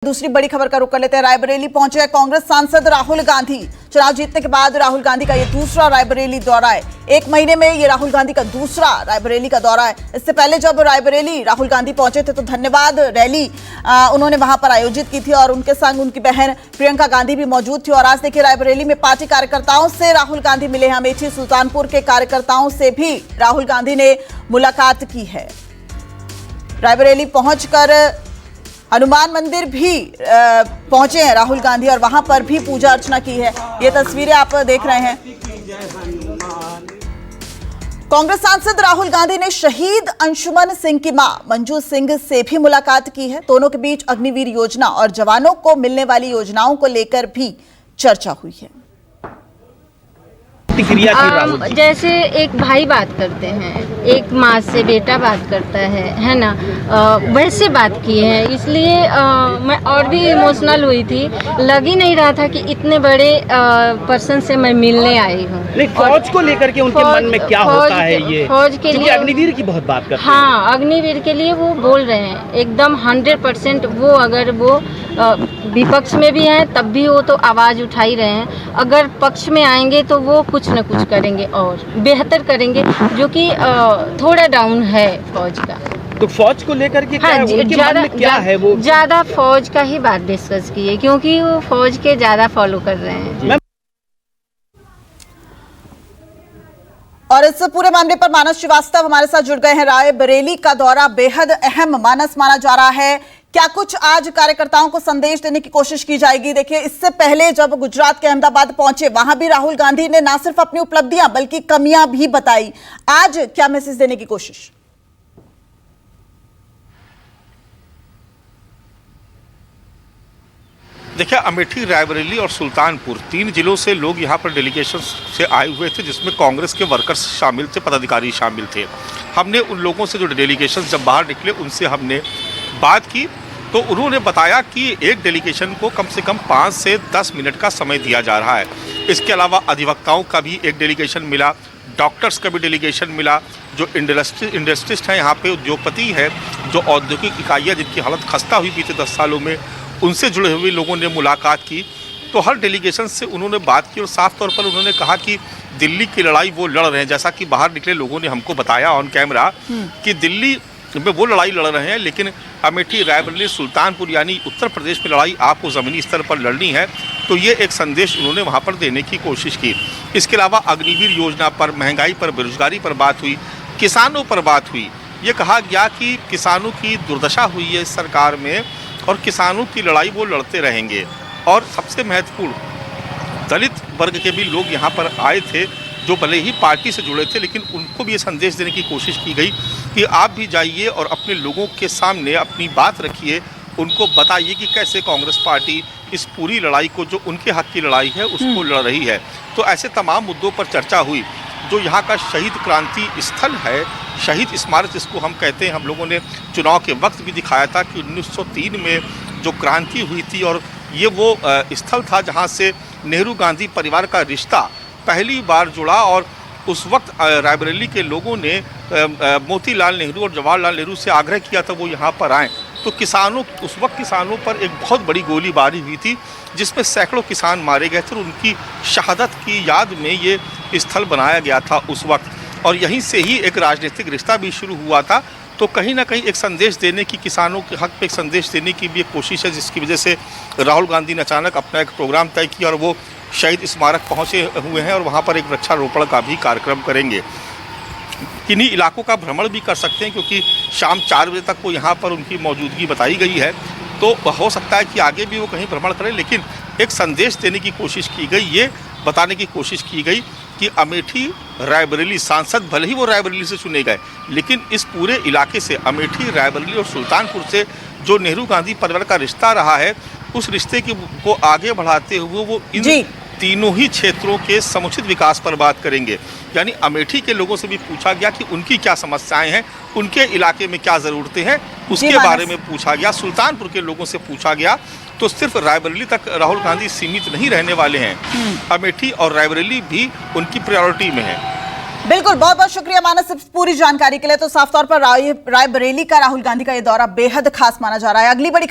दूसरी बड़ी खबर का रुख कर लेते हैं। रायबरेली पहुंचे कांग्रेस सांसद राहुल गांधी। चुनाव जीतने के बाद राहुल गांधी का ये दूसरा रायबरेली दौरा है। एक महीने में ये राहुल गांधी का दूसरा रायबरेली का दौरा है। इससे पहले जब रायबरेली राहुल गांधी पहुंचे थे तो धन्यवाद रैली उन्होंने वहां पर आयोजित की थी और उनके संग उनकी बहन प्रियंका गांधी भी मौजूद थी। और आज देखिए रायबरेली में पार्टी कार्यकर्ताओं से राहुल गांधी मिले हैं। अमेठी सुल्तानपुर के कार्यकर्ताओं से भी राहुल गांधी ने मुलाकात की है। रायबरेली पहुंचकर हनुमान मंदिर भी पहुंचे हैं राहुल गांधी और वहां पर भी पूजा अर्चना की है। ये तस्वीरें आप देख रहे हैं। कांग्रेस सांसद राहुल गांधी ने शहीद अंशुमन सिंह की मां मंजू सिंह से भी मुलाकात की है। दोनों के बीच अग्निवीर योजना और जवानों को मिलने वाली योजनाओं को लेकर भी चर्चा हुई है। जैसे एक भाई बात करते हैं, एक माँ से बेटा बात करता है ना, वैसे बात की है। इसलिए मैं और भी इमोशनल हुई थी। लग ही नहीं रहा था कि इतने बड़े पर्सन से मैं मिलने आई हूँ। फौज को लेकर के उनके मन में क्या होता है? ये फौज के लिए अग्निवीर की बहुत बात करते हैं। हाँ, अग्निवीर के लिए वो बोल रहे हैं एकदम 100%। वो अगर वो विपक्ष में भी हैं तब भी वो तो आवाज़ उठा ही रहे हैं। अगर पक्ष में आएंगे तो वो कुछ न कुछ करेंगे और बेहतर करेंगे, जो कि थोड़ा डाउन है फौज का। तो फौज को लेकर के क्या, उनके मन में क्या है? वो ज़्यादा फौज का ही बात डिस्कस की है क्योंकि वो फौज के ज़्यादा फॉलो कर रहे हैं। और इस पूरे मामले पर मानस श्रीवास्तव हमारे साथ जुड़ गए हैं। रायबरेली का दौरा बेहद अहम मानस माना जा रहा है। क्या कुछ आज कार्यकर्ताओं को संदेश देने की कोशिश की जाएगी? देखिए, इससे पहले जब गुजरात के अहमदाबाद पहुंचे वहां भी राहुल गांधी ने न सिर्फ अपनी उपलब्धियां बल्कि कमियां भी बताई। आज क्या मैसेज देने की कोशिश? देखिए, अमेठी, रायबरेली और सुल्तानपुर 3 जिलों से लोग यहाँ पर डेलीगेशन से आए हुए थे, जिसमें कांग्रेस के वर्कर्स शामिल थे, पदाधिकारी शामिल थे। हमने उन लोगों से जो डेलीगेशन जब बाहर निकले उनसे हमने बात की तो उन्होंने बताया कि एक डेलीगेशन को कम से कम 5 से 10 मिनट का समय दिया जा रहा है। इसके अलावा अधिवक्ताओं का भी एक डेलीगेशन मिला, डॉक्टर्स का भी डेलीगेशन मिला, जो इंडस्ट्रिस्ट हैं यहाँ पे, उद्योगपति है, जो औद्योगिक इकाइयाँ जिनकी हालत खस्ता हुई बीते 10 सालों में, उनसे जुड़े हुए लोगों ने मुलाकात की। तो हर डेलीगेशन से उन्होंने बात की और साफ तौर पर उन्होंने कहा कि दिल्ली की लड़ाई वो लड़ रहे हैं। जैसा कि बाहर निकले लोगों ने हमको बताया ऑन कैमरा कि दिल्ली में वो लड़ाई लड़ रहे हैं, लेकिन अमेठी, रायबरेली, सुल्तानपुर यानी उत्तर प्रदेश में लड़ाई आपको ज़मीनी स्तर पर लड़नी है। तो ये एक संदेश उन्होंने वहाँ पर देने की कोशिश की। इसके अलावा अग्निवीर योजना पर, महंगाई पर, बेरोजगारी पर बात हुई, किसानों पर बात हुई। ये कहा गया कि किसानों की दुर्दशा हुई है इस सरकार में और किसानों की लड़ाई वो लड़ते रहेंगे। और सबसे महत्वपूर्ण, दलित वर्ग के भी लोग यहाँ पर आए थे जो भले ही पार्टी से जुड़े थे, लेकिन उनको भी ये संदेश देने की कोशिश की गई कि आप भी जाइए और अपने लोगों के सामने अपनी बात रखिए, उनको बताइए कि कैसे कांग्रेस पार्टी इस पूरी लड़ाई को, जो उनके हक की लड़ाई है, उसको लड़ रही है। तो ऐसे तमाम मुद्दों पर चर्चा हुई। जो यहाँ का शहीद क्रांति स्थल है, शहीद स्मारक जिसको हम कहते हैं, हम लोगों ने चुनाव के वक्त भी दिखाया था कि 1903 में जो क्रांति हुई थी और ये वो स्थल था जहाँ से नेहरू गांधी परिवार का रिश्ता पहली बार जुड़ा। और उस वक्त रायबरेली के लोगों ने मोतीलाल नेहरू और जवाहरलाल नेहरू से आग्रह किया था वो यहाँ पर आएँ। तो उस वक्त किसानों पर एक बहुत बड़ी गोलीबारी हुई थी जिसमें सैकड़ों किसान मारे गए थे और उनकी शहादत की याद में ये स्थल बनाया गया था उस वक्त। और यहीं से ही एक राजनीतिक रिश्ता भी शुरू हुआ था। तो कहीं ना कहीं एक संदेश देने की, किसानों के हक पे एक संदेश देने की भी एक कोशिश है, जिसकी वजह से राहुल गांधी ने अचानक अपना एक प्रोग्राम तय किया और वो शहीद स्मारक पहुंचे हुए हैं और वहां पर एक वृक्षारोपण का भी कार्यक्रम करेंगे। किन्हीं इलाकों का भ्रमण भी कर सकते हैं क्योंकि शाम 4 बजे तक वो यहाँ पर उनकी मौजूदगी बताई गई है। तो हो सकता है कि आगे भी वो कहीं भ्रमण करें, लेकिन एक संदेश देने की कोशिश की गई, ये बताने की कोशिश की गई कि अमेठी, रायबरेली सांसद भले ही वो रायबरेली से चुने गए, लेकिन इस पूरे इलाके से, अमेठी, रायबरेली और सुल्तानपुर से जो नेहरू गांधी परिवार का रिश्ता रहा है, उस रिश्ते को आगे बढ़ाते हुए वो इन तीनों ही क्षेत्रों के समुचित विकास पर बात करेंगे। यानी अमेठी के लोगों से भी पूछा गया कि उनकी क्या समस्याएं हैं, उनके इलाके में क्या ज़रूरतें हैं, उसके बारे में पूछा गया। सुल्तानपुर के लोगों से पूछा गया। तो सिर्फ रायबरेली तक राहुल गांधी सीमित नहीं रहने वाले हैं, अमेठी और रायबरेली भी उनकी प्रायोरिटी में है। बिल्कुल, बहुत बहुत शुक्रिया मानस पूरी जानकारी के लिए। तो साफ तौर पर रायबरेली का राहुल गांधी का ये दौरा बेहद खास माना जा रहा है। अगली बड़ी